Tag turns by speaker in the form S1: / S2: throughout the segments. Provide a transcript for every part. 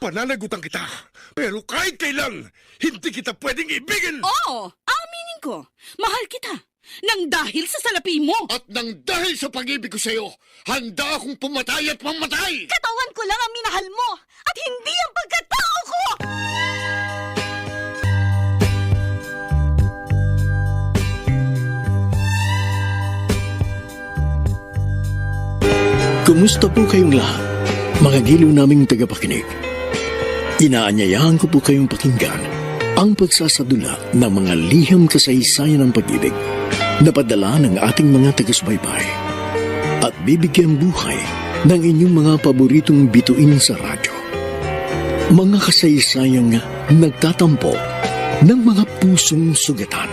S1: Pananagutan kita. Pero kahit kailan, hindi kita pwedeng ibigin.
S2: Oo, aminin ko. Mahal kita. Nang dahil sa salapi mo.
S1: At nang dahil sa pag-ibig ko sa'yo, handa akong pumatay at mamatay.
S2: Katawan ko lang ang minahal mo at hindi ang pagkatao ko!
S3: Kumusta po kayong lahat, mga giliw naming tagapakinig? Inaanyayahan ko po kayong pakinggan ang pagsasadula ng mga liham kasaysayan ng pag-ibig na padala ng ating mga taga-subaybay at bibigyan buhay ng inyong mga paboritong bituin sa radyo. Mga kasaysayang nagtatampo ng mga pusong sugatan,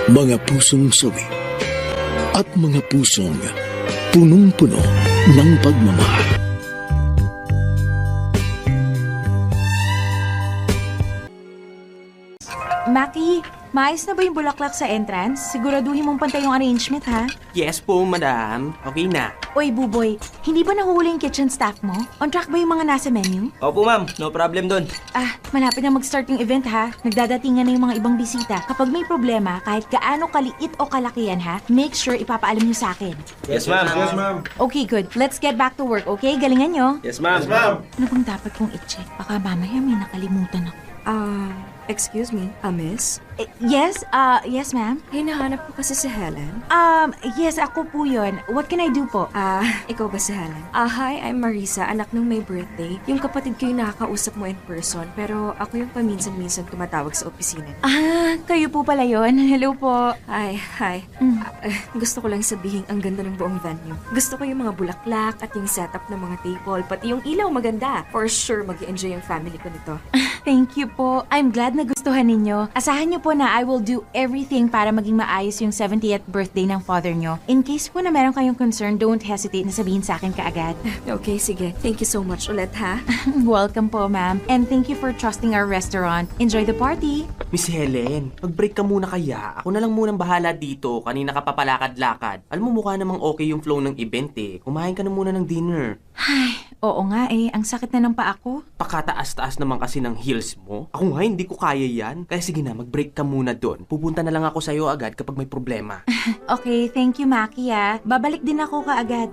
S3: mga pusong sawi, at mga pusong punong-puno ng pagmamahal.
S4: Maki, maayos na ba yung bulaklak sa entrance? Siguraduhin mong pantay yung arrangement, ha?
S5: Yes po, madam. Okay na.
S4: Oy, Buboy, hindi ba nahuhuli yung kitchen staff mo? On track ba yung mga nasa menu?
S5: Opo, ma'am. No problem dun.
S4: Malapit na mag-start yung event, ha? Nagdadatingan na yung mga ibang bisita. Kapag may problema, kahit gaano kaliit o kalakihan, ha? Make sure ipapaalam nyo sa akin.
S5: Yes, ma'am. Yes, ma'am.
S4: Okay, good. Let's get back to work, okay? Galingan nyo.
S5: Yes, ma'am. Yes, ma'am.
S4: Ano bang dapat kong i-check? Baka mamaya may nakalimutan ako.
S6: Excuse me, miss?
S4: Yes, yes, ma'am.
S6: Hinahanap ko kasi si Helen.
S4: Yes, ako po yun. What can I do po?
S6: Ikaw ba si Helen? Hi, I'm Marisa, anak ng may birthday. Yung kapatid ko yung nakakausap mo in person, pero ako yung paminsan-minsan tumatawag sa opisina.
S4: Kayo po pala yun. Hello po.
S6: Hi. Gusto ko lang sabihin ang ganda ng buong venue. Gusto ko yung mga bulaklak at yung setup ng mga table, pati yung ilaw maganda. For sure, mag-enjoy yung family ko nito.
S4: Thank you po. I'm glad na gustuhan ninyo. Asahan niyo po na I will do everything para maging maayos yung 70th birthday ng father nyo. In case po na meron kayong concern, don't hesitate na sabihin sa akin kaagad.
S6: Okay, sige. Thank you so much ulit, ha?
S4: Welcome po, ma'am. And thank you for trusting our restaurant. Enjoy the party.
S5: Miss Helen, mag-break ka muna kaya. Ako na lang munang bahala dito. Kanina ka papalakad-lakad. Alam mo, mukha namang okay yung flow ng event eh. Kumain ka na muna ng dinner.
S4: Ay, oo nga eh. Ang sakit na ng paa ko.
S5: Pakataas-taas naman kasi ng heels mo. Ako nga, hindi ko kaya yan. Kaya sige na, mag-break ka muna doon. Pupunta na lang ako sa'yo agad kapag may problema.
S4: Okay, thank you, Maki, ah. Babalik din ako kaagad.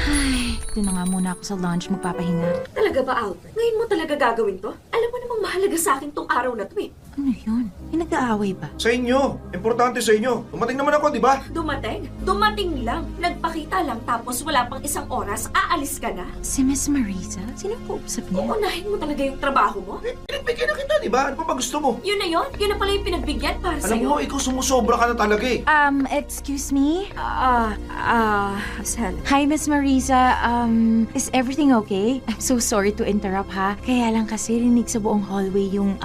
S4: Ay, doon na nga muna ako sa lunch magpapahinga.
S6: Talaga ba, Albert? Ngayon mo talaga gagawin to? Alam mo namang mahalaga sa akin tong araw na to eh.
S4: Ano yun? May nag-aaway ba?
S7: Sa inyo. Importante sa inyo. Tumating naman ako, di ba?
S6: Dumating? Dumating lang. Nagpakita lang tapos wala pang isang oras, aalis ka na.
S4: Si Miss Marisa? Sino po usap niya?
S6: Uunahin mo talaga yung trabaho mo?
S7: Pinagbigyan na kita, di ba? Ano pa ba gusto mo?
S6: Yun na yun? Yun na pala yung pinagbigyan para
S7: Alam
S6: sa'yo?
S7: mo, ikaw sumusobra ka na talaga eh.
S4: Excuse me?
S6: Miss Helen.
S4: Hi, Miss Marisa. Is everything okay? I'm so sorry to interrupt, ha? Kaya lang kasi rinig sa buong hallway yung,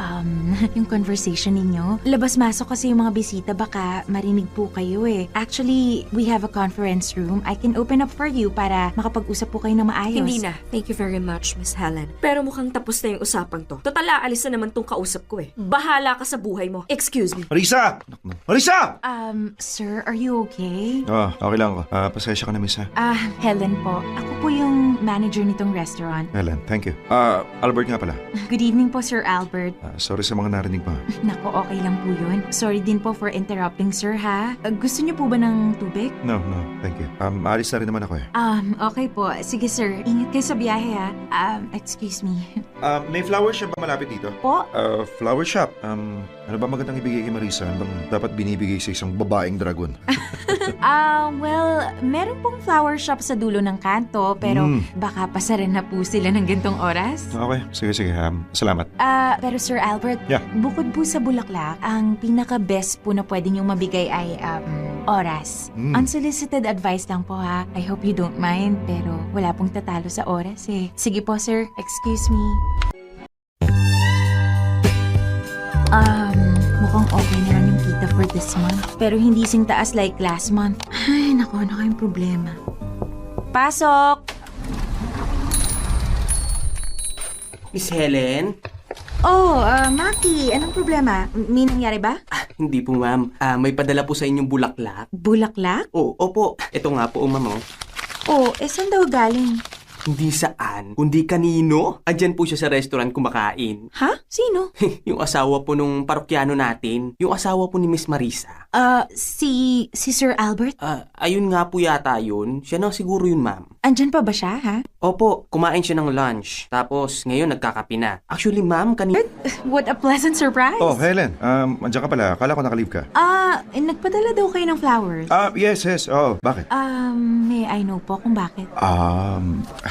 S4: yung conversation ninyo. Labas-masok kasi yung mga bisita, baka marinig po kayo eh. Actually, we have a conference room. I can open up for you para makapag-usap po kayo ng maayos.
S6: Hindi na. Thank you very much, Miss Helen. Pero mukhang tapos na yung usapang to. Total, aalis na naman tong kausap ko eh. Bahala ka sa buhay mo. Excuse me.
S7: Marisa! Marisa!
S4: Sir, are you okay?
S7: Okay lang ako. Pasensya ka na, miss ha.
S4: Helen po. Ako po yung manager nitong restaurant.
S7: Helen, thank you. Albert nga pala.
S4: Good evening po, Sir Albert.
S7: Sorry sa mga narinig mo.
S4: Nako, okay lang po yun. Sorry din po for interrupting, sir, ha? Gusto niyo po ba ng tubig?
S7: No, thank you. Alis na rin naman ako eh.
S4: Okay po. Sige, sir. Ingat kayo sa biyahe, ha? Excuse me.
S7: May flower shop ba malapit dito?
S4: Po?
S7: Flower shop. Ano ba magandang ibigay kay Marisa? Ano bang dapat binibigay sa isang babaeng dragon?
S4: Well, meron pong flower shop sa dulo ng kanto, pero baka pasaran na po sila ng gantong oras.
S7: Okay, sige. Salamat.
S4: Pero Sir Albert,
S7: Yeah.
S4: bukod po sa bulaklak, ang pinaka-best po na pwede niyong mabigay ay oras. Unsolicited advice lang po, ha? I hope you don't mind, pero wala pong tatalo sa oras eh. Sige po, sir. Excuse me. Mukhang okay naman yung kita for this month. Pero hindi sing taas like last month. Ay, naku, ano kayong problema? Pasok!
S5: Miss Helen?
S4: Maki, anong problema? May nangyari ba?
S5: Hindi po, ma'am. May padala po sa inyong bulaklak.
S4: Bulaklak?
S5: Opo. Ito nga po, ma'am.
S4: Saan daw galing?
S5: Hindi saan, kundi kanino. Andyan po siya sa restaurant kumakain.
S4: Ha? Sino?
S5: Yung asawa po nung parokyano natin. Yung asawa po ni Miss Marisa.
S4: Si Sir Albert?
S5: Ayun nga po yata yun. Siya na siguro yun, ma'am.
S4: Andyan pa ba siya, ha?
S5: Opo, kumain siya ng lunch. Tapos, ngayon nagkakape na. Actually, ma'am, kanina...
S4: What a pleasant surprise!
S7: Oh, Helen. Andiyan ka pala. Akala ko nakalive ka.
S4: Nagpadala daw kayo ng flowers.
S7: Yes. Oh, bakit?
S4: May I know po kung bakit.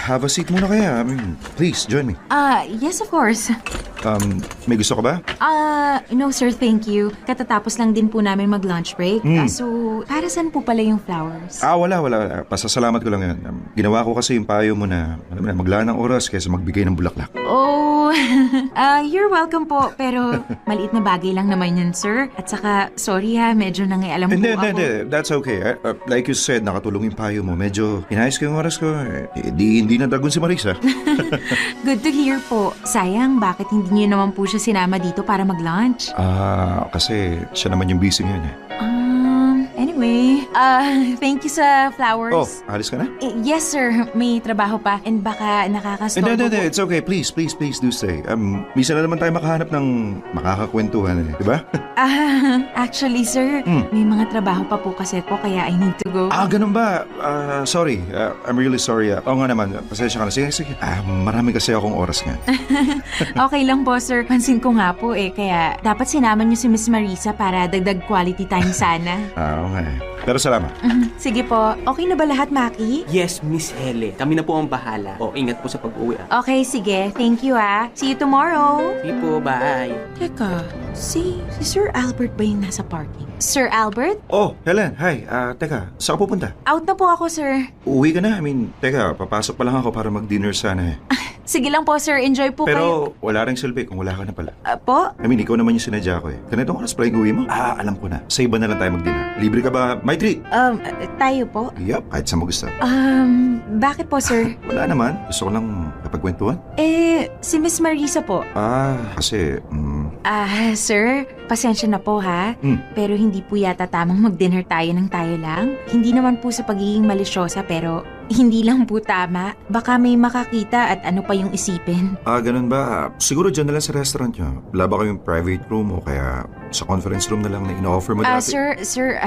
S7: Have a seat muna kaya. I mean, please, join me.
S4: Yes, of course.
S7: May gusto ka ba?
S4: No sir, thank you. Katatapos lang din po namin mag-lunch break. So, para saan po pala yung flowers?
S7: Wala. Pasasalamat ko lang yan. Ginawa ko kasi yung payo mo na, alam mo na, maglaan ng oras kaysa magbigay ng bulaklak.
S4: Oh, you're welcome po. Pero maliit na bagay lang naman yun, sir. At saka, sorry ha, medyo nangialam po ako.
S7: Hindi. That's okay. Like you said, nakatulong yung payo mo. Medyo inayos ko yung oras ko. Hindi na dagon si Marisa.
S4: Good to hear po. Sayang, bakit hindi niyo naman po siya sinama dito para mag-lunch?
S7: Kasi siya naman yung busy ngayon eh.
S4: Anyway, thank you sa flowers.
S7: Oh, alis ka na?
S4: Yes, sir. May trabaho pa. And baka nakakastorbo
S7: Hindi.
S4: po.
S7: It's okay. Please do stay. Minsan na naman tayo makahanap ng makakakwentuhan eh. Diba?
S4: Actually, sir, may mga trabaho pa po kasi ko kaya I need to go.
S7: Ganun ba? Sorry. I'm really sorry. Oo nga naman. Pasensya ka na. Sige. Marami kasi akong oras nga.
S4: Okay lang po, sir. Pansin ko nga po kaya dapat sinama niyo si Miss Marisa para dagdag quality time sana.
S7: Oo nga eh. Pero salamat.
S4: Sige po. Okay na ba lahat, Maki?
S5: Yes, Miss Helen. Kami na po ang bahala. Ingat po sa pag-uwi.
S4: Okay, sige. Thank you, See you tomorrow.
S5: Sige po, bye.
S4: Teka, si Sir Albert ba yung nasa parking? Sir Albert?
S7: Oh, Helen. Hi. Teka. Saan ka pupunta?
S4: Out na po ako, sir.
S7: Uwi ka na. I mean, teka. Papasok pa lang ako para mag-dinner sana eh.
S4: Sige lang po, sir. Enjoy po kayo.
S7: Pero wala rin silbi kung wala ka na pala.
S4: Po?
S7: I mean, ikaw naman yung sinadya ko eh. Ganitong oras pala yung uwi mo? Alam ko na. Sa iba na lang tayo mag-dinner. Libre ka ba? My treat.
S4: Tayo po?
S7: Yup, kahit saan mo gusto.
S4: Bakit po, sir?
S7: Wala naman. Gusto ko lang kapagkwentuhan.
S4: Si Miss Marisa po.
S7: Kasi,
S4: Sir, pasensya na po ha. Pero hindi po yata tamang mag-dinner tayo ng tayo lang. Hindi naman po sa pagiging malisyosa pero hindi lang po tama. Baka may makakita at ano pa yung isipin.
S7: ganun ba? Siguro dyan na lang sa restaurant nyo. Wala ba kayong private room o kaya sa conference room na lang na ino-offer mo dati?
S4: Sir,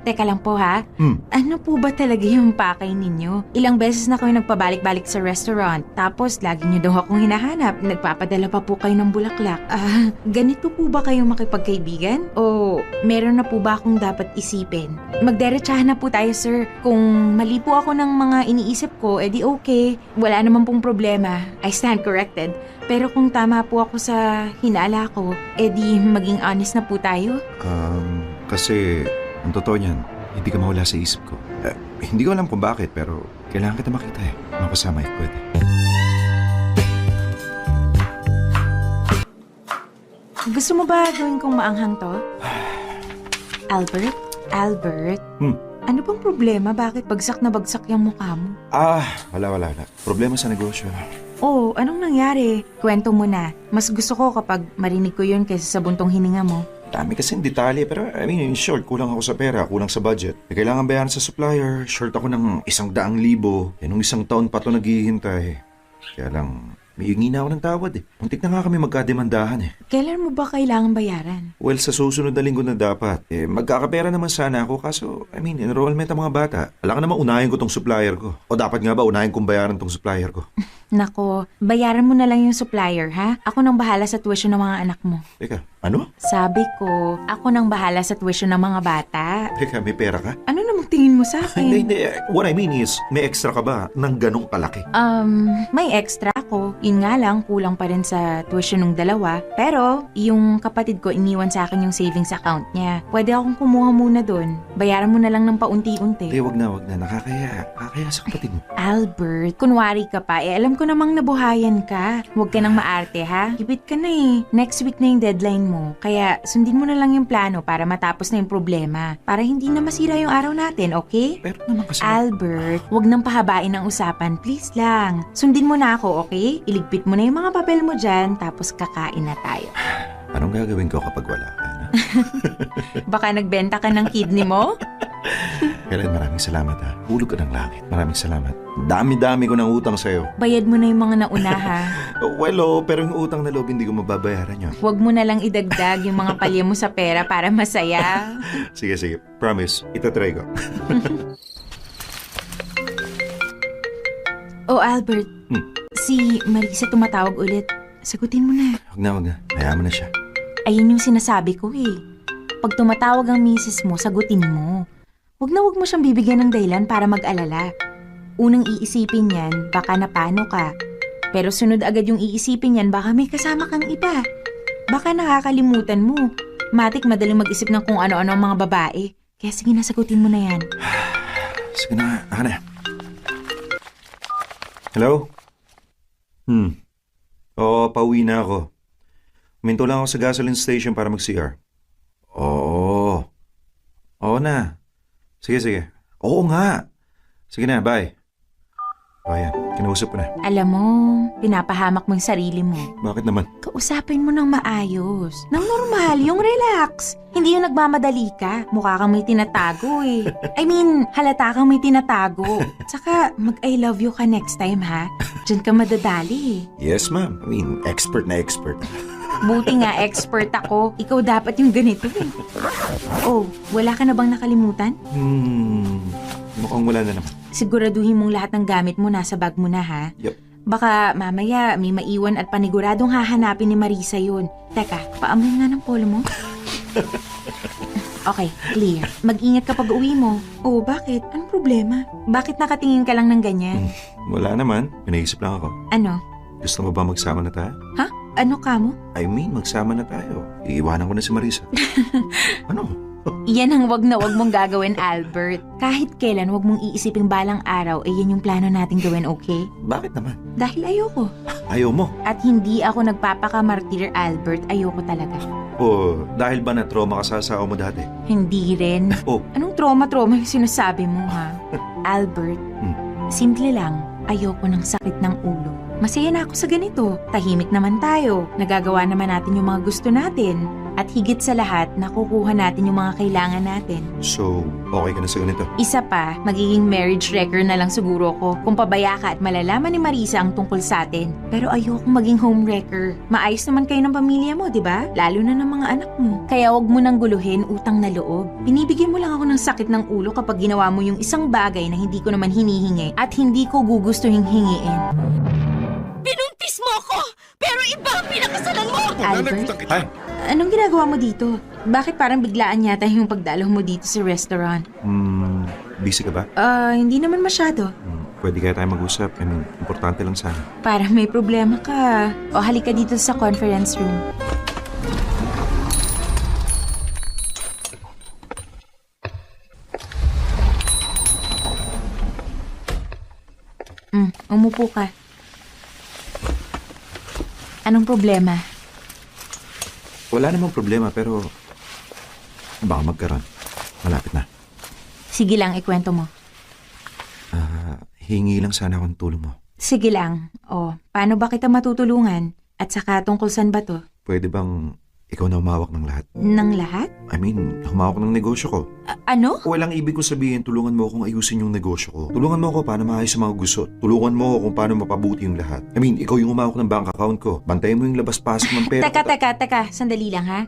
S4: teka lang po ha. Ano po ba talaga yung pakay ninyo? Ilang beses na kayo nagpabalik-balik sa restaurant. Tapos lagi nyo daw akong hinahanap. Nagpapadala pa po kayo ng bulaklak. Ganito po ba kayo makipagkaibigan? O meron na po ba akong dapat isipin? Magderechahan na po tayo, sir. Kung mali po ako ng mga iniisip ko, edi okay. Wala naman pong problema. I stand corrected. Pero kung tama po ako sa hinala ko, edi maging honest na po tayo.
S7: Kasi, ang totoo niyan, hindi ka mawala sa isip ko. Hindi ko alam kung bakit, pero kailangan kita makita eh. Makasama if pwede.
S4: Gusto mo ba gawin kong maanghang to? Albert? Ano bang problema? Bakit bagsak na bagsak yung mukha mo?
S7: Wala. Problema sa negosyo.
S4: Oh, anong nangyari? Kwento mo na. Mas gusto ko kapag marinig ko yun kaysa sa buntong hininga mo.
S7: Dami kasing detalye, pero I mean, in short, kulang ako sa pera, kulang sa budget. Kailangan bayaran sa supplier, short ako ng 100,000. Yan nung 1 taon pa ito naghihintay. Kaya lang, may hingi na ako ng tawad eh. Muntik na nga kami magkademandahan eh.
S4: Kailan mo ba kailangan bayaran?
S7: Well, sa susunod na linggo na dapat. Magkakapera naman sana ako, kaso, I mean, enrollment ang mga bata. Alam ka naman, unahin ko tong supplier ko. O dapat nga ba, unahin kong bayaran tong supplier ko?
S4: Nako, bayaran mo na lang yung supplier, ha? Ako nang bahala sa tuition ng mga anak mo.
S7: Teka, ano?
S4: Sabi ko, ako nang bahala sa tuition ng mga bata.
S7: Teka, may pera ka?
S4: Ano namang tingin mo sa akin?
S7: Hindi. What I mean is, may extra ka ba ng ganong kalaki?
S4: May extra ako. Yun nga lang, kulang pa rin sa tuition ng dalawa. Pero, yung kapatid ko iniwan sa akin yung savings account niya. Pwede akong kumuha muna dun. Bayaran mo na lang ng paunti-unti.
S7: Wag na. Nakakaya. Nakakaya sa kapatid mo.
S4: Albert, kunwari ka pa. Alam ko namang nabuhayan ka. Huwag ka nang maarte, ha? Kipit ka na eh. Next week na yung deadline mo. Kaya, sundin mo na lang yung plano para matapos na yung problema. Para hindi na masira yung araw natin, okay?
S7: Pero naman kasi...
S4: Albert, huwag nang pahabain ang usapan. Please lang. Sundin mo na ako, okay? Iligpit mo na yung mga papel mo dyan, tapos kakain na tayo.
S7: Anong gagawin ko kapag wala ka?
S4: Baka nagbenta ka ng kidney mo?
S7: Kailan, maraming salamat ha. Hulog ka ng langit. Maraming salamat. Dami-dami ko ng utang sa'yo.
S4: Bayad mo na yung mga nauna ha.
S7: Well, pero yung utang na loob hindi ko mababayaran yun.
S4: Huwag mo na lang idagdag yung mga palya mo sa pera para masaya.
S7: Sige. Promise. Itatry ko.
S4: Oh, Albert. Si Marisa tumatawag ulit. Sagutin mo na.
S7: Huwag na. Hayaan mo na siya.
S4: Ayun yung sinasabi ko eh. Pag tumatawag ang misis mo, sagutin mo. Huwag mo siyang bibigyan ng dahilan para mag-alala. Unang iisipin yan, baka napano ka. Pero sunod agad yung iisipin yan, baka may kasama kang iba. Baka nakakalimutan mo. Matik madaling mag-isip ng kung ano-ano ang mga babae. Kaya sige na, sagutin mo na yan.
S7: Sige na, Hana. Hello? Oo, pauwi na ako. Minto lang ako sa gasoline station para mag-CR. Oo na. Sige. Oo nga. Sige na, bye. O yan, kinausap ko na.
S4: Alam mo, pinapahamak mo yung sarili mo.
S7: Bakit naman?
S4: Kausapin mo ng maayos. Nang normal, yung relax. Hindi yung nagmamadali ka. Mukha kang may tinatago eh. I mean, halata kang may tinatago. Tsaka, mag-I love you ka next time ha. Diyan ka madadali eh.
S7: Yes, ma'am. I mean, expert na expert.
S4: Buti nga expert ako. Ikaw dapat yung ganito eh. Oh, wala ka na bang nakalimutan?
S7: Mukhang wala na naman.
S4: Siguraduhin mong lahat ng gamit mo nasa bag mo na ha.
S7: Yup.
S4: Baka mamaya may maiwan at paniguradong hahanapin ni Marisa yun. Teka, paamoy nga ng polo mo. Okay, clear. Mag-ingat kapag uwi mo. Oh, bakit? Anong problema? Bakit nakatingin ka lang ng ganyan?
S7: Wala naman. Pinaisip lang ako.
S4: Ano?
S7: Gusto mo ba magsama na tayo?
S4: Ha? Ano ka mo?
S7: I mean, magsama na tayo. Iiwanan ko na si Marisa. Ano?
S4: Iyan ang wag na wag mong gagawin, Albert. Kahit kailan wag mong iisiping balang araw, yan yung plano nating gawin, okay?
S7: Bakit naman?
S4: Dahil ayoko.
S7: Ayaw mo?
S4: At hindi ako nagpapakamartir, Albert. Ayoko talaga.
S7: O dahil ba na-trauma ka sa asawa mo dati?
S4: Hindi rin.
S7: Oh,
S4: Anong trauma yung sinasabi mo, ha? Albert, simple lang. Ayoko ng sakit ng ulo. Masaya na ako sa ganito. Tahimik naman tayo. Nagagawa naman natin yung mga gusto natin. At higit sa lahat, nakukuha natin yung mga kailangan natin.
S7: so okay ka na sa ganito?
S4: Isa pa, magiging marriage wrecker na lang siguro ko kung pabaya ka at malalaman ni Marisa ang tungkol sa atin. Pero ayokong maging homewrecker. Maayos naman kayo ng pamilya mo, di ba? Lalo na ng mga anak mo. Kaya wag mo nang guluhin utang na loob. Binibigyan mo lang ako ng sakit ng ulo kapag ginawa mo yung isang bagay na hindi ko naman hinihingi at hindi ko gugustuhin hingiin.
S2: Binuntis mo ako! Pero iba ang pinakasalan mo!
S4: Albert?
S7: Ay,
S4: Anong ginagawa mo dito? Bakit parang biglaan yata yung pagdalo mo dito sa restaurant?
S7: busy ka ba?
S4: Hindi naman masyado.
S7: Pwede kaya tayo mag-usap. I mean, importante lang sana.
S4: Para may problema ka. O halika dito sa conference room. Umupo ka. Anong problema?
S7: Wala namang problema pero baka magkaroon. Malapit na.
S4: Sige lang, ikwento mo.
S7: Hingi lang sana akong tulong mo.
S4: Sige lang. O, paano ba kita matutulungan? At saka tungkol saan ba to?
S7: Pwede bang ikaw na humawak ng lahat?
S4: Ng lahat?
S7: I mean, humawak ng negosyo ko.
S4: Ano?
S7: Walang ibig ko sabihin, tulungan mo akong ayusin yung negosyo ko. Tulungan mo ako paano maayos ang mga gusto. Tulungan mo ako kung paano mapabuti yung lahat. I mean, ikaw yung humawak ng bank account ko. Bantayan mo yung labas-pasok ng pera.
S4: Teka. Sandali lang ha.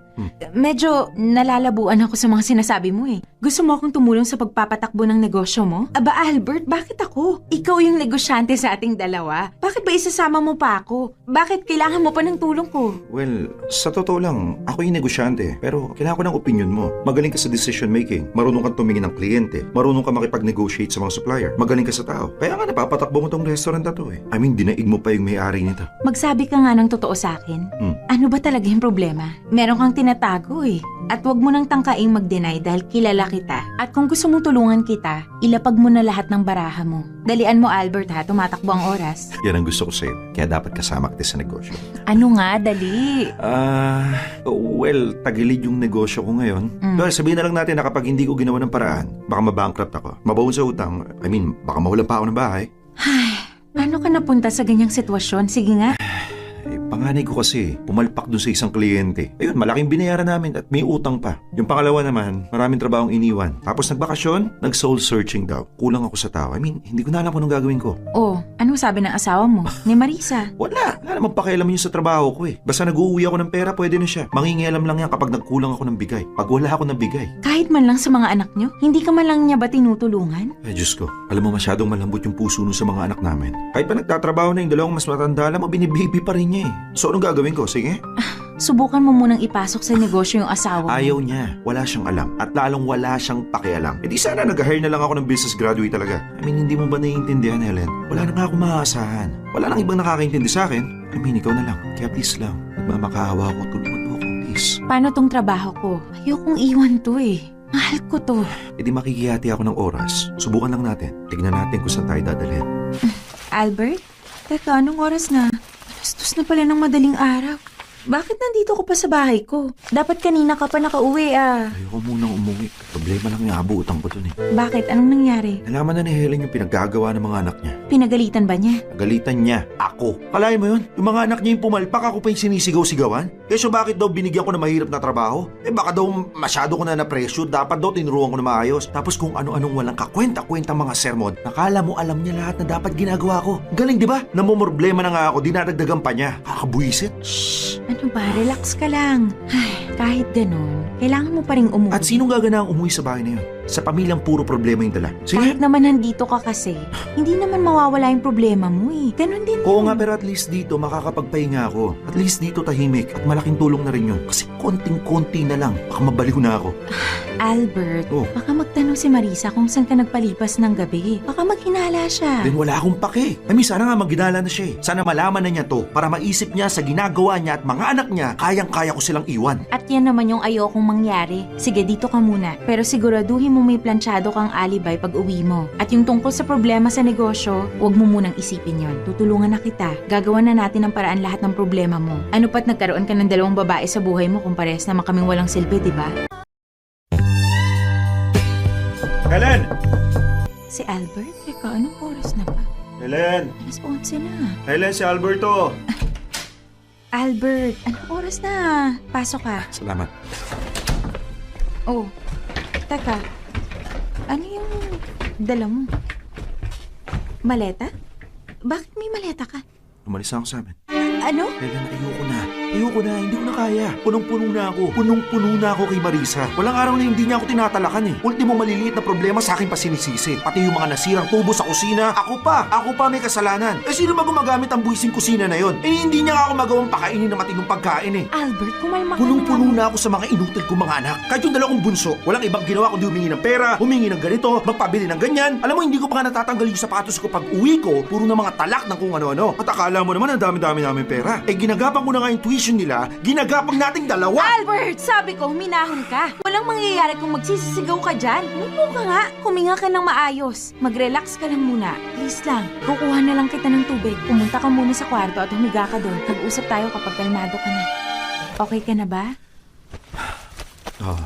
S4: Medyo nalalabuan ako sa mga sinasabi mo eh. Gusto mo akong tumulong sa pagpapatakbo ng negosyo mo? Aba Albert, bakit ako? Ikaw yung negosyante sa ating dalawa. Bakit ba isasama mo pa ako? Bakit kailangan mo pa ng tulong ko?
S7: Well, sa totoo lang, ako yung negosyante. Pero kailangan ko ng opinion mo. Magaling ka sa decision making. Marunong kang tumingin ng kliyente. Marunong ka makipag-negotiate sa mga supplier. Magaling ka sa tao. Kaya nga napapatakbo mo tong restaurant na to eh. I mean, dinaig mo pa yung may-ari nito.
S4: Magsabi ka nga ng totoo sa akin. Ano ba talaga yung problema? Meron kang tinatago eh. At wag mo nang tangkaing mag-deny dahil kilala kita. At kung gusto mong tulungan kita, ilapag mo na lahat ng baraha mo. Dalian mo Albert ha, tumatakbo ang oras.
S7: Yan ang gusto ko sa'yo. Kaya dapat kasama kita sa negosyo.
S4: Ano nga, dali.
S7: Well, tagilid yung negosyo ko ngayon. Well, sabihin na lang natin na kapag hindi ko ginawa ng paraan, baka mabankrupt ako. Mabaon sa utang. I mean, baka mawalan pa ako ng bahay.
S4: Paano ka napunta sa ganyang sitwasyon? Sige nga.
S7: Eh, panganay ko kasi, pumalpak dun sa isang kliyente. Ayun, malaking binayaran namin at may utang pa. Yung pangalawa naman, maraming trabahong iniwan. Tapos nagbakasyon, nag-soul searching daw. Kulang ako sa tao. I mean, hindi ko na alam kung anong gagawin ko.
S4: Oh, ano sabi ng asawa mo? Ni Marisa?
S7: Wala naman pakialam yun sa trabaho ko eh. Basta nag-uuwi ako ng pera, pwede na siya. Mangingialam lang yan kapag nagkulang ako ng bigay. Pag wala ako ng bigay.
S4: Kahit man lang sa mga anak nyo? Hindi ka man lang niya ba tinutulungan?
S7: Eh, Diyos ko, alam mo masyadong malambot yung puso nun sa mga anak namin. Kahit pa nagtatrabaho na yung dalawang mas matanda, alam mo, binibaby pa rin niya eh. So, anong gagawin ko? Sige?
S4: Subukan mo munang ipasok sa negosyo yung asawa mo.
S7: Ayaw niya. Wala siyang alam. At lalong wala siyang pakialam. E di sana nag-hire na lang ako ng business graduate talaga. I mean, hindi mo ba naiintindihan, Helen? Wala na nga ako maaasahan. Wala nang ibang nakakaintindi sa akin. I mean, ikaw na lang. Kaya please lang. Nagmamakaawa ako. Tulungan mo ako, please.
S4: Paano tong trabaho ko? Ayokong iwan to eh. Mahal ko to.
S7: E di makikihati ako ng oras. Subukan lang natin. Tignan natin kung saan tayo dadalhin.
S4: Albert? Teka, anong oras na? Alas 2 na pala ng madaling araw. Bakit nandito ko pa sa bahay ko? Dapat kanina ka pa nakauwi ah.
S7: Ayoko munang umuwi. Problema lang yung abuutan ko dun eh.
S4: Bakit? Anong nangyari?
S7: Nalaman na ni Helen yung pinaggagawa ng mga anak niya.
S4: Pinagalitan ba niya?
S7: Galitan niya. Ako. Kalahin mo yun? Yung mga anak niya yung pumalpak, ako pa yung sinisigaw-sigawan? Kesyo bakit daw binigyan ko ng mahirap na trabaho? Eh baka daw masyado ko na na-pressure, dapat daw tinuruan ko na maayos. Tapos kung ano-anong walang kakwenta-kwenta mga sermon, nakala mo alam niya lahat na dapat ginagawa ko. Galing di ba? Namumroblema na nga ako, dinadagdagan pa niya. Kakabuisit.
S4: Shh! Ano ba? Relax ka lang. Ay, kahit ganun, kailangan mo pa rin umuwi.
S7: At sinong gaganahang umuwi sa bahay na yun? Sa pamilyang puro problema yung dala. Sige.
S4: Kahit naman nandito ka kasi, hindi naman mawawala yung problema mo eh. Ganun din
S7: Oo
S4: yun.
S7: nga, pero at least dito makakapagpahinga ako. At least dito tahimik at malaking tulong na rin yun. Kasi konting-konti na lang, baka mabaliw na ako.
S4: Albert,
S7: Oh.
S4: baka magtanong si Marisa kung saan ka nagpalipas ng gabi. Baka maghinala siya.
S7: Then wala akong pake. I mean, sana nga maginala na siya eh. Sana malaman na niya to para maisip niya sa ginagawa niya at mga anak niya, kayang-kaya ko silang iwan.
S4: At yan naman yung ayokong mangyari. Sige, dito ka muna. Pero siguraduhin mo may planchado kang alibay pag uwi mo. At yung tungkol sa problema sa negosyo, huwag mo munang isipin yon. Tutulungan na kita. Gagawa na natin ang paraan lahat ng problema mo. Ano pat nagkaroon ka ng 2 babae sa buhay mo kung parehas naman kaming walang silbi, di ba?
S7: Helen!
S4: Si Albert? Teka, anong oras na ba?
S7: Helen!
S4: Alas 11 na.
S7: Helen, si Alberto!
S4: Albert, anong oras na? Pasok ka.
S7: Salamat.
S4: Oh, teka. Ano yung dala mo? Maleta? Bakit may maleta ka?
S7: Umalis na ako sa amin.
S4: Ano?
S7: Helen, ayoko na. Ayoko na. Hindi ko na kaya. Punong-puno na ako. Punong-puno na ako kay Marisa. Walang araw na hindi niya ako tinatalakan eh. Ultimo maliliit na problema sa akin pa sinisisi. Pati yung mga nasirang tubo sa kusina. Ako pa may kasalanan. Eh sino ba gumagamit ang buwising kusina na yon? Eh hindi niya nga ako magawang pakainin na matinong pagkain eh.
S4: Albert, kumalma ka
S7: Punong-puno
S4: naman.
S7: na ako sa mga inutil kong mga anak. Kahit yung dalawang bunso, walang ibang ginawa kundi humingi ng pera, humingi ng ganito, magpabili ng ganyan. Alam mo, hindi ko pa nga natatanggal yung sapatos ko pag uwi ko, puro na mga talak ng kung ano-ano. At akala mo naman ang dami-dami namin pera. Eh ginagapang ko na nga yung tuition nila, ginagapang nating dalawa.
S4: Albert, sabi ko, huminahon ka. Walang mangyayari kung magsisisigaw ka dyan. Umupo ka nga. Huminga ka ng maayos. Mag-relax ka lang muna. Please lang. Kukuha na lang kita ng tubig. Pumunta ka muna sa kwarto at humiga ka doon. Mag-usap tayo kapag kalmado ka na. Okay ka na ba?
S7: Oo,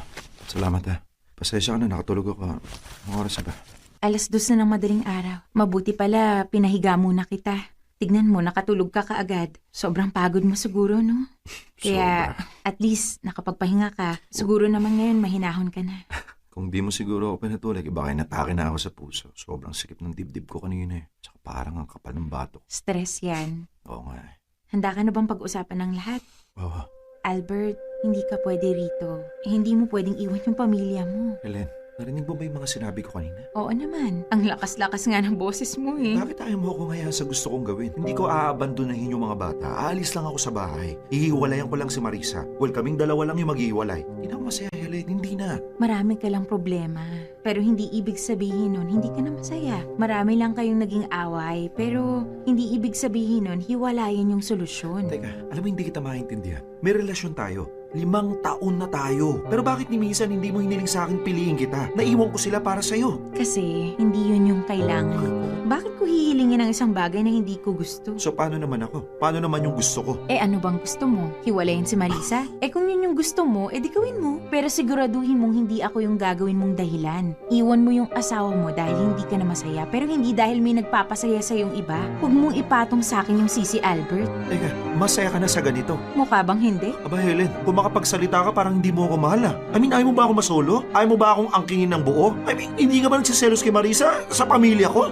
S7: salamat ha. Pasensya ka na, nakatulog ako. Anong oras na ba?
S4: Alas 2 na ng madaling araw. Mabuti pala, pinahiga muna kita. Tignan mo, nakatulog ka kaagad. Sobrang pagod mo siguro, no? Kaya, at least, nakapagpahinga ka. Siguro naman ngayon, mahinahon ka na.
S7: Kung di mo siguro ako pinatulog, baka natake na ako sa puso. Sobrang sikip ng dibdib ko kanina eh. Tsaka parang ang kapal ng batok.
S4: Stress yan.
S7: Oo nga eh.
S4: Handa ka na bang pag-usapan ng lahat?
S7: Oo.
S4: Albert, hindi ka pwede rito. Hindi mo pwedeng iwan yung pamilya mo.
S7: Helen, narinig mo ba yung mga sinabi ko kanina?
S4: Oo naman. Ang lakas-lakas nga ng boses mo eh.
S7: Bakit ayaw mo ako ngayon sa gusto kong gawin? Hindi ko aabandonahin yung mga bata. Aalis lang ako sa bahay. Ihiwalayan ko lang si Marisa. Well, kaming dalawa lang yung maghihiwalay. Hindi na ako masaya, Helen. Hindi na.
S4: Marami ka lang problema. Pero hindi ibig sabihin nun, hindi ka na masaya. Marami lang kayong naging away. Pero hindi ibig sabihin nun, hiwalayan yung solusyon.
S7: Teka, alam mo hindi kita maintindihan. May relasyon tayo. 5 taon na tayo. Pero bakit ni minsan hindi mo hiniling sa akin piliin kita? Naiwan ko sila para sa'yo.
S4: Kasi hindi yun yung kailangan ko. Bakit ko hihilingin ang isang bagay na hindi ko gusto?
S7: So paano naman ako? Paano naman yung gusto ko?
S4: Eh ano bang gusto mo? Hiwalayin si Marisa? Eh kung yun yung gusto mo, edi gawin mo. Pero siguraduhin mong hindi ako yung gagawin mong dahilan. Iwan mo yung asawa mo dahil hindi ka na masaya, pero hindi dahil may nagpapasaya sa yung iba. Huwag mong ipatong sa akin yung sisi Albert.
S7: Teka, masaya ka na sa ganito.
S4: Mukha bang hindi?
S7: Aba Helen, kung makapagsalita ka parang hindi mo ako mahal ah. I mean, ayaw mo ba ako masolo? Ayaw mo ba akong angkingin ng buo? I mean, hindi ka ba nagsiselos kay Marisa sa pamilya ko?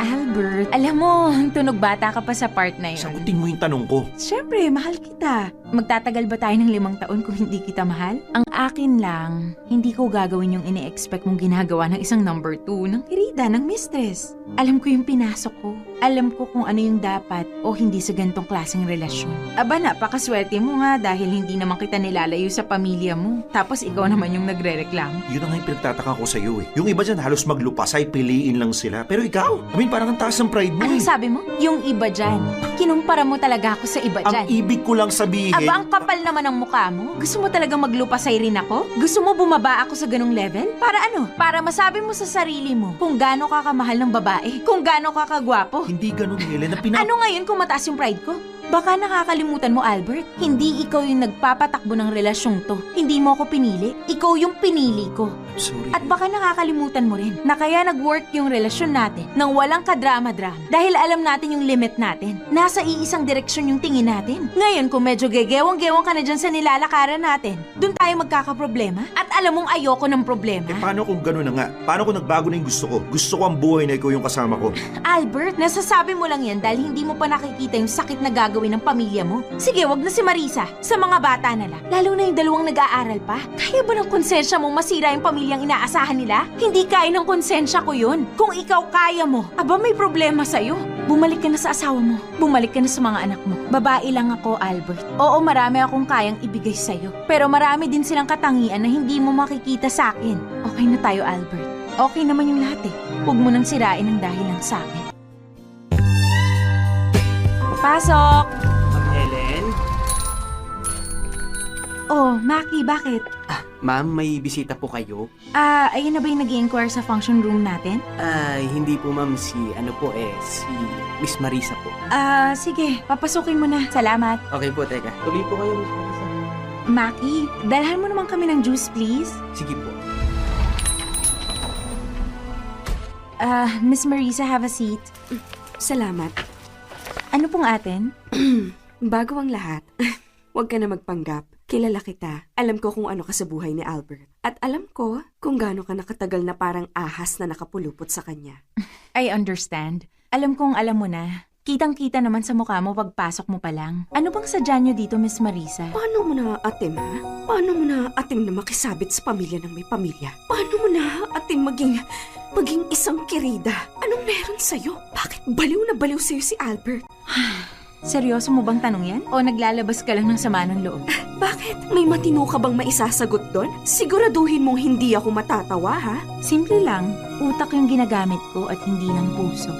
S4: Albert, alam mo, tunog bata ka pa sa part na yun.
S7: Sagutin mo yung tanong ko.
S4: Siyempre, mahal kita. Magtatagal ba tayo ng 5 taon kung hindi kita mahal? Ang akin lang, hindi ko gagawin yung ine-expect mong ginagawa ng isang number 2 ng kirida, ng mistress. Alam ko yung pinasok ko. Alam ko kung ano yung dapat o hindi sa gantong klaseng relasyon. Aba, napakaswerte mo nga dahil hindi naman kita nilalayo sa pamilya mo. Tapos ikaw naman yung nagre-reklamo.
S7: Yun ang nga yung pinagtataka ko sa'yo eh. Yung iba dyan halos maglupasay, piliin lang sila. Pero ikaw, I mean, parang ang taas ng pride mo
S4: Anong
S7: eh.
S4: sabi mo? Yung iba dyan. Kinumpara mo talaga ako sa iba dyan.
S7: Ang ibig ko lang sabihin...
S4: Aba, ang kapal naman ng mukha mo. Gusto mo talagang maglupasay rin ako? Gusto mo bumaba ako sa ganong level? Para ano? Para masabi mo sa sarili mo kung gaano ka kamahal ng babae, kung gaano ka kagwapo.
S7: Hindi ganun, Helen.
S4: Ano ngayon kung mataas yung pride ko? Baka nakakalimutan mo, Albert. Hindi ikaw yung nagpapatakbo ng relasyong to. Hindi mo ako pinili. Ikaw yung pinili ko.
S7: I'm sorry.
S4: At baka nakakalimutan mo rin na kaya nag-work yung relasyon natin nang walang kadrama-drama. Dahil alam natin yung limit natin. Nasa iisang direksyon yung tingin natin. Ngayon kung medyo gegewang-gewang ka na dyan sa nilalakaran natin, dun tayo magkakaproblema. At alam mong ayoko ng problema.
S7: Eh paano kung gano'n na nga? Paano kung nagbago na yung gusto ko? Gusto ko ang buhay na ikaw yung kasama ko.
S4: Albert, nasasabi mo lang yan dahil hindi mo pa nakikita yung sakit na gagawin ng pamilya mo. Sige, wag na si Marisa. Sa mga bata na lang. Lalo na yung dalawang nag-aaral pa. Kaya ba ng konsensya mong masira yung pamilyang inaasahan nila? Hindi kaya ng konsensya ko yun. Kung ikaw kaya mo, aba may problema sa'yo. Bumalik ka na sa asawa mo. Bumalik ka na sa mga anak mo. Babae lang ako, Albert. Oo, marami akong kayang ibigay sa'yo. Pero marami din silang katangian na hindi mo makikita sa akin. Okay na tayo, Albert. Okay naman yung lahat eh. Huwag mo nang sirain ang dahilan sa akin. Pasok!
S5: Helen?
S4: Oh, Maki, bakit?
S5: Ma'am, may bisita po kayo?
S4: Ayun na ba yung nag-i-inquire sa function room natin?
S5: Hindi po ma'am, si Miss Marisa po.
S4: Sige, papasukin mo na. Salamat.
S5: Okay po, teka. Tuloy po kayo, Miss Marisa.
S4: Maki, dalhan mo naman kami ng juice, please.
S5: Sige po.
S4: Miss Marisa, have a seat.
S6: Salamat.
S4: Ano pong atin?
S6: Bago ang lahat, huwag ka na magpanggap. Kilala kita. Alam ko kung ano ka sa buhay ni Albert. At alam ko kung gaano ka nakatagal na parang ahas na nakapulupot sa kanya.
S4: I understand. Alam kong alam mo na. Kitang-kita naman sa mukha mo pagpasok mo pa lang. Ano bang sadya niyo dito, Miss Marisa?
S6: Paano mo na-atim, ha? Paano mo na-atim na makisabit sa pamilya ng may pamilya? Paano mo na-atim maging isang kirida? Anong meron sa'yo? Bakit baliw na baliw sa'yo si Albert?
S4: Seryoso mo bang tanong yan? O naglalabas ka lang ng sama ng loob?
S6: Bakit? May matino ka bang maisasagot doon? Siguraduhin mong hindi ako matatawa, ha?
S4: Simple lang. Utak yung ginagamit ko at hindi ng puso.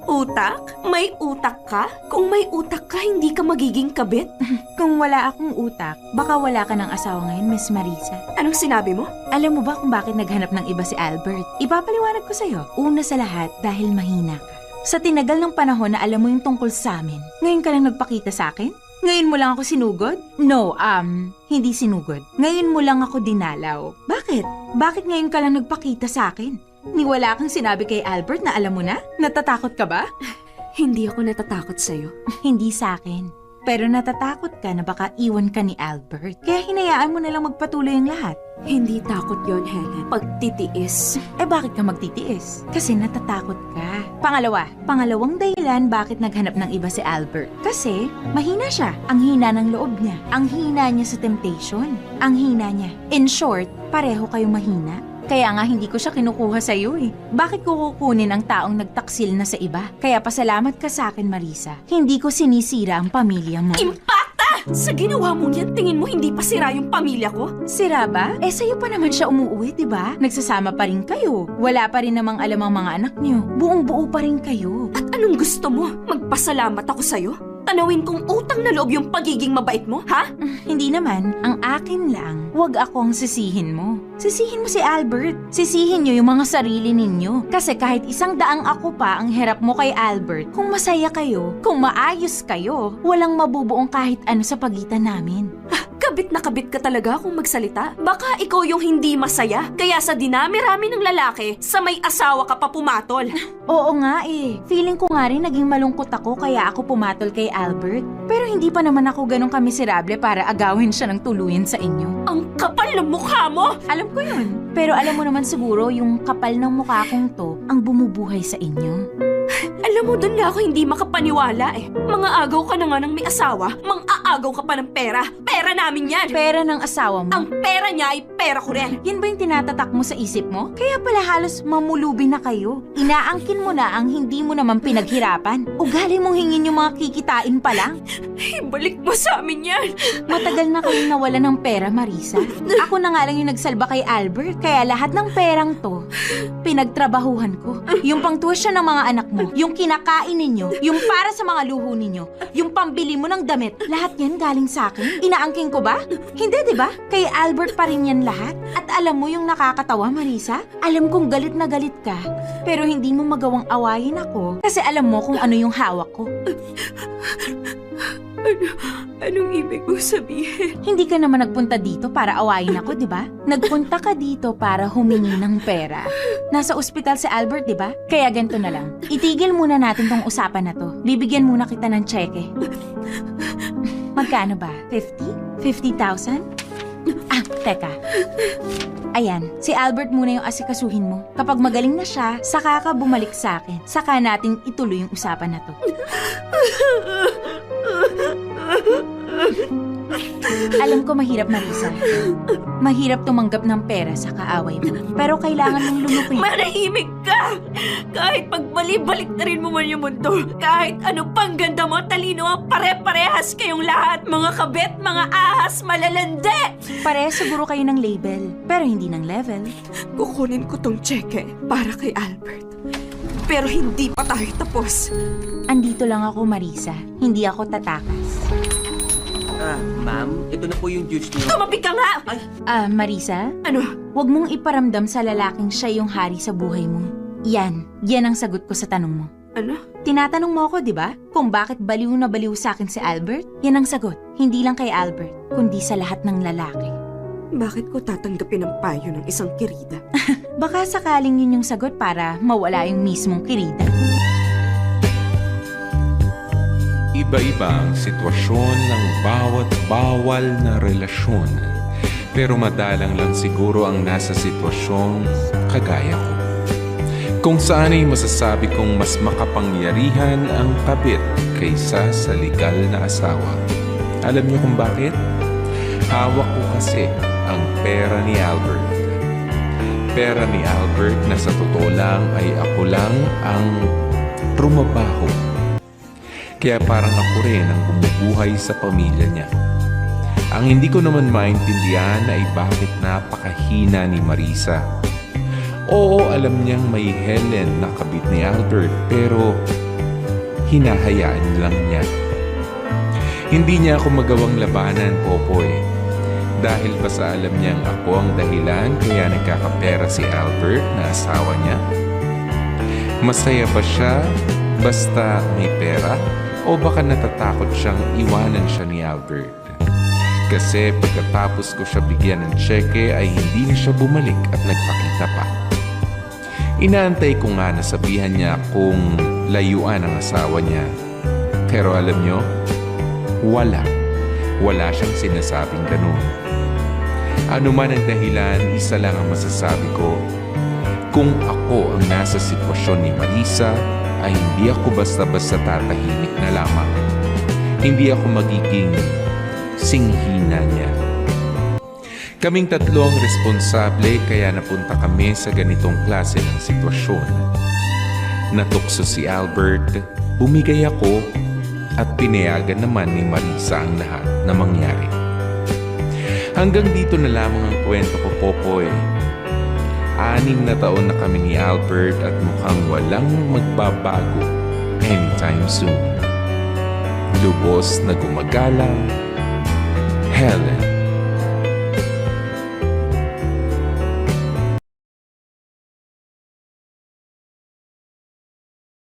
S6: Utak? May utak ka? Kung may utak ka, hindi ka magiging kabit?
S4: Kung wala akong utak, baka wala ka ng asawa ngayon, Miss Marisa.
S6: Anong sinabi mo?
S4: Alam mo ba kung bakit naghanap ng iba si Albert? Ipapaliwanag ko sa'yo. Una sa lahat, dahil mahina ka. Sa tinagal ng panahon na alam mo yung tungkol sa amin, ngayon ka lang nagpakita sa akin? Ngayon mo lang ako sinugod? No, hindi sinugod. Ngayon mo lang ako dinalaw. Bakit? Bakit ngayon ka lang nagpakita sa akin? Niwala kang sinabi kay Albert na alam mo na? Natatakot ka ba?
S6: Hindi ako natatakot sa'yo.
S4: Hindi sa akin. Pero natatakot ka na baka iwan ka ni Albert. Kaya hinayaan mo na lang magpatuloy ang lahat.
S6: Hindi takot yon, Helen. Pagtitiis.
S4: Eh bakit ka magtitiis? Kasi natatakot ka. Pangalawang dahilan bakit naghanap ng iba si Albert. Kasi mahina siya. Ang hina ng loob niya. Ang hina niya sa temptation. Ang hina niya. In short, pareho kayong mahina. Kaya nga hindi ko siya kinukuha sa iyo eh. Bakit ko kukunin ang taong nagtaksil na sa iba? Kaya pasalamat ka sa akin, Marisa. Hindi ko sinisira ang pamilya mo.
S6: Impacta! Sa ginawa mong yan, tingin mo hindi pa sira yung pamilya ko?
S4: Sira ba? Eh sa'yo pa naman siya umuwi, di ba? Nagsasama pa rin kayo. Wala pa rin namang alam ang mga anak niyo. Buong-buo pa rin kayo.
S6: At anong gusto mo? Magpasalamat ako sa'yo? Tanawin kong utang na loob yung pagiging mabait mo, ha?
S4: Hindi naman. Ang akin lang, huwag akong sisihin mo. Sisihin mo si Albert. Sisihin niyo yung mga sarili ninyo. Kasi kahit 100 ako pa ang hirap mo kay Albert, kung masaya kayo, kung maayos kayo, walang mabubuong kahit ano sa pagitan namin.
S6: Kabit na kabit ka talaga kung magsalita. Baka ikaw yung hindi masaya. Kaya sa dinami-rami ng lalaki, sa may asawa ka pa pumatol.
S4: Oo nga eh. Feeling ko nga rin naging malungkot ako kaya ako pumatol kay Albert. Pero hindi pa naman ako ganun kamiserable para agawin siya ng tuluyan sa inyo.
S6: Ang kapal ng mukha mo!
S4: Alam ko yun. Pero alam mo naman siguro yung kapal ng mukha kong to ang bumubuhay sa inyo.
S6: Alam mo, doon na ako hindi makapaniwala eh. Mga agaw ka na nga ng may asawa, mang-aagaw ka pa ng pera. Pera namin yan!
S4: Pera ng asawa mo.
S6: Ang pera niya ay pera ko rin.
S4: Yan ba yung tinatatak mo sa isip mo? Kaya pala halos mamulubi na kayo. Inaangkin mo na ang hindi mo naman pinaghirapan. Ugali mong hingin yung mga kikitain pa lang.
S6: Ibalik mo sa amin yan!
S4: Matagal na kayong nawala ng pera, Marisa. Ako na nga lang yung nagsalba kay Albert. Kaya lahat ng perang to, pinagtrabahuhan ko. Yung pangtuition ng mga anak mo, yung kinakain ninyo, yung para sa mga luho ninyo, yung pambili mo ng damit, lahat yan galing sa akin. Inaangking ko ba? Hindi, di ba? Kay Albert pa rin yan lahat. At alam mo yung nakakatawa, Marisa? Alam kong galit na galit ka, pero hindi mo magawang awayin ako kasi alam mo kung ano yung hawak ko.
S6: Anong ibig mo sabihin?
S4: Hindi ka naman nagpunta dito para awayin ako, di ba? Nagpunta ka dito para humingi ng pera. Nasa ospital si Albert, di ba? Kaya ganito na lang. Itigil muna natin tong usapan na to. Bibigyan muna kita ng tseke. Magkano ba? 50? 50,000? Ah, teka. Ayan, si Albert muna yung asikasuhin mo. Kapag magaling na siya, saka ka bumalik sa akin. Saka natin ituloy yung usapan na to. Alam ko mahirap, Marisa. Mahirap tumanggap ng pera sa kaaway mo. Pero kailangan mong lumupit.
S6: Manahimik ka! Kahit pagbali-balik na rin mo man yung mundo, kahit ano pang ganda mo, talino ang pare-parehas kayong lahat, mga kabit, mga ahas, malalande!
S4: Pare, siguro kayo ng label, pero hindi ng level.
S6: Kukunin ko tong cheque para kay Albert. Pero hindi pa tayo tapos.
S4: Andito lang ako, Marisa. Hindi ako tatakas.
S5: Ma'am, ito na po yung juice niyo.
S6: Tumabi ka nga!
S4: Marisa?
S6: Ano?
S4: Huwag mong iparamdam sa lalaking siya yung hari sa buhay mo. Yan ang sagot ko sa tanong mo.
S6: Ano?
S4: Tinatanong mo ako, di ba? Kung bakit baliw na baliw sa akin si Albert? Yan ang sagot. Hindi lang kay Albert, kundi sa lahat ng lalaki.
S6: Bakit ko tatanggapin ang payo ng isang kirida?
S4: Baka sakaling yun yung sagot para mawala yung mismong kirida.
S8: Iba-iba ang sitwasyon ng bawat bawal na relasyon. Pero madalang lang siguro ang nasa sitwasyong kagaya ko. Kung saan ay masasabi kong mas makapangyarihan ang kabit kaysa sa legal na asawa. Alam niyo kung bakit? Hawak ko kasi ang pera ni Albert. Pera ni Albert na sa totoo lang ay ako lang ang trumabaho. Kaya parang ako rin ang bumubuhay sa pamilya niya. Ang hindi ko naman maintindihan ay bakit napakahina ni Marisa. Oo, alam niyang may Helen na kabit ni Albert pero hinahayaan lang niya. Hindi niya ako magawang labanan, Popoy. Dahil ba sa alam niyang ako ang dahilan kaya nagkakapera si Albert na asawa niya? Masaya ba siya basta may pera? O baka natatakot siyang iwanan siya ni Albert? Kasi pagkatapos ko siya bigyan ng tseke ay hindi na siya bumalik at nagpakita pa. Inaantay ko nga na sabihan niya kung layuan ang asawa niya. Pero alam niyo, wala. Wala siyang sinasabing ganun. Ano man ang dahilan, isa lang ang masasabi ko. Kung ako ang nasa sitwasyon ni Marisa, ay hindi ako basta-basta tatahimik na lamang. Hindi ako magiging singhina niya. Kaming tatlo ang responsable kaya napunta kami sa ganitong klase ng sitwasyon. Natukso si Albert, bumigay ako, at pinayagan naman ni Marisa ang lahat na mangyari. Hanggang dito na lamang ang kwento ko, Popoy. 6 na taon na kami ni Albert at mukhang walang magbabago anytime soon. lubos na gumagalang, Helen.